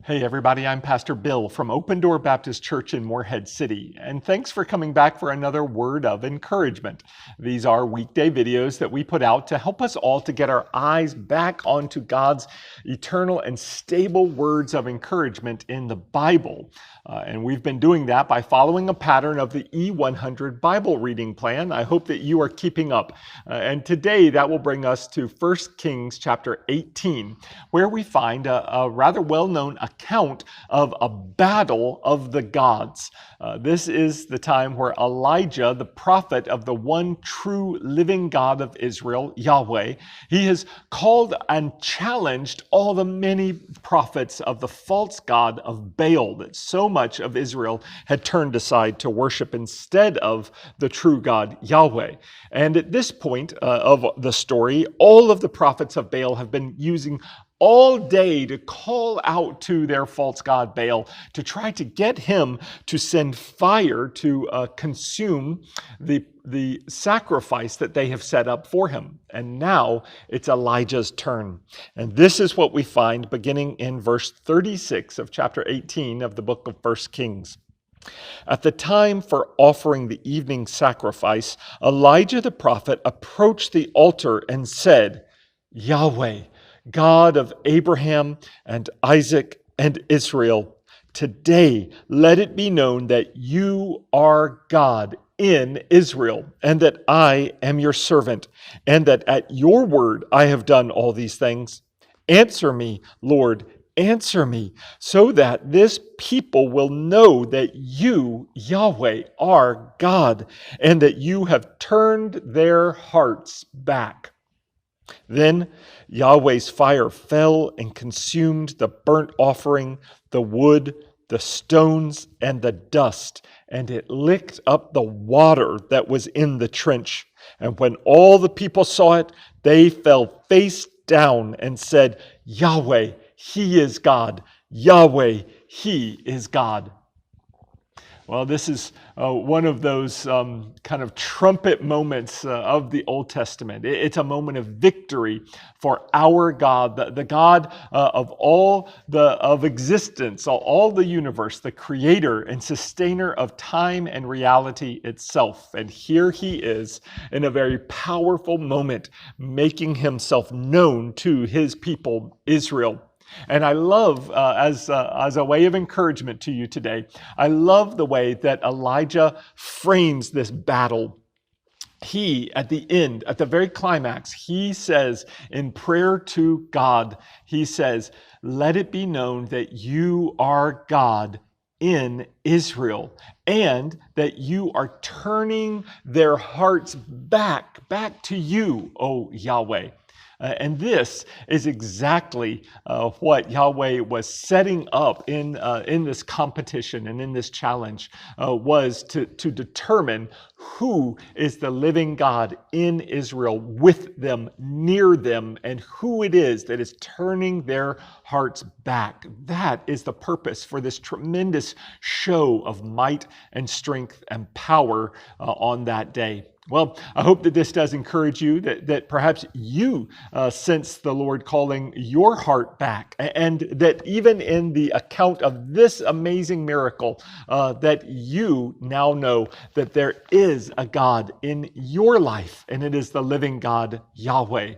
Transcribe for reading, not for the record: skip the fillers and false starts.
Hey everybody, I'm Pastor Bill from Open Door Baptist Church in Morehead City, and thanks for coming back for another word of encouragement. These are weekday videos that we put out to help us all to get our eyes back onto God's eternal and stable words of encouragement in the Bible. And we've been doing that by following a pattern of the E100 Bible reading plan. I hope that you are keeping up. And today that will bring us to 1 Kings chapter 18, where we find a rather well-known account of a battle of the gods. This is the time where Elijah, the prophet of the one true living God of Israel, Yahweh, he has called and challenged all the many prophets of the false god of Baal that so much of Israel had turned aside to worship instead of the true God, Yahweh. And at this point of the story, all of the prophets of Baal have been using all day to call out to their false god Baal to try to get him to send fire to consume the sacrifice that they have set up for him. And now it's Elijah's turn. And this is what we find beginning in verse 36 of chapter 18 of the book of 1 Kings. At the time for offering the evening sacrifice, Elijah the prophet approached the altar and said, "Yahweh, God of Abraham and Isaac and Israel, today let it be known that you are God in Israel, and that I am your servant, and that at your word I have done all these things. Answer me, Lord, answer me, so that this people will know that you, Yahweh, are God, and that you have turned their hearts back." Then Yahweh's fire fell and consumed the burnt offering, the wood, the stones, and the dust, and it licked up the water that was in the trench. And when all the people saw it, they fell face down and said, "Yahweh, He is God. Yahweh, He is God." Well, this is one of those kind of trumpet moments of the Old Testament. It's a moment of victory for our God, the God of all of existence, all the universe, the creator and sustainer of time and reality itself. And here he is in a very powerful moment, making himself known to his people, Israel. And I love, as a way of encouragement to you today, I love the way that Elijah frames this battle. He, at the end, at the very climax, he says in prayer to God, he says, "Let it be known that you are God in Israel, and that you are turning their hearts back to you, O Yahweh." And this is exactly what Yahweh was setting up in this competition and in this challenge, was to determine who is the living God in Israel, with them, near them, and who it is that is turning their hearts back. That is the purpose for this tremendous show of might and strength and power on that day. Well, I hope that this does encourage you, that perhaps you sense the Lord calling your heart back, and that even in the account of this amazing miracle, that you now know that there is a God in your life, and it is the living God, Yahweh.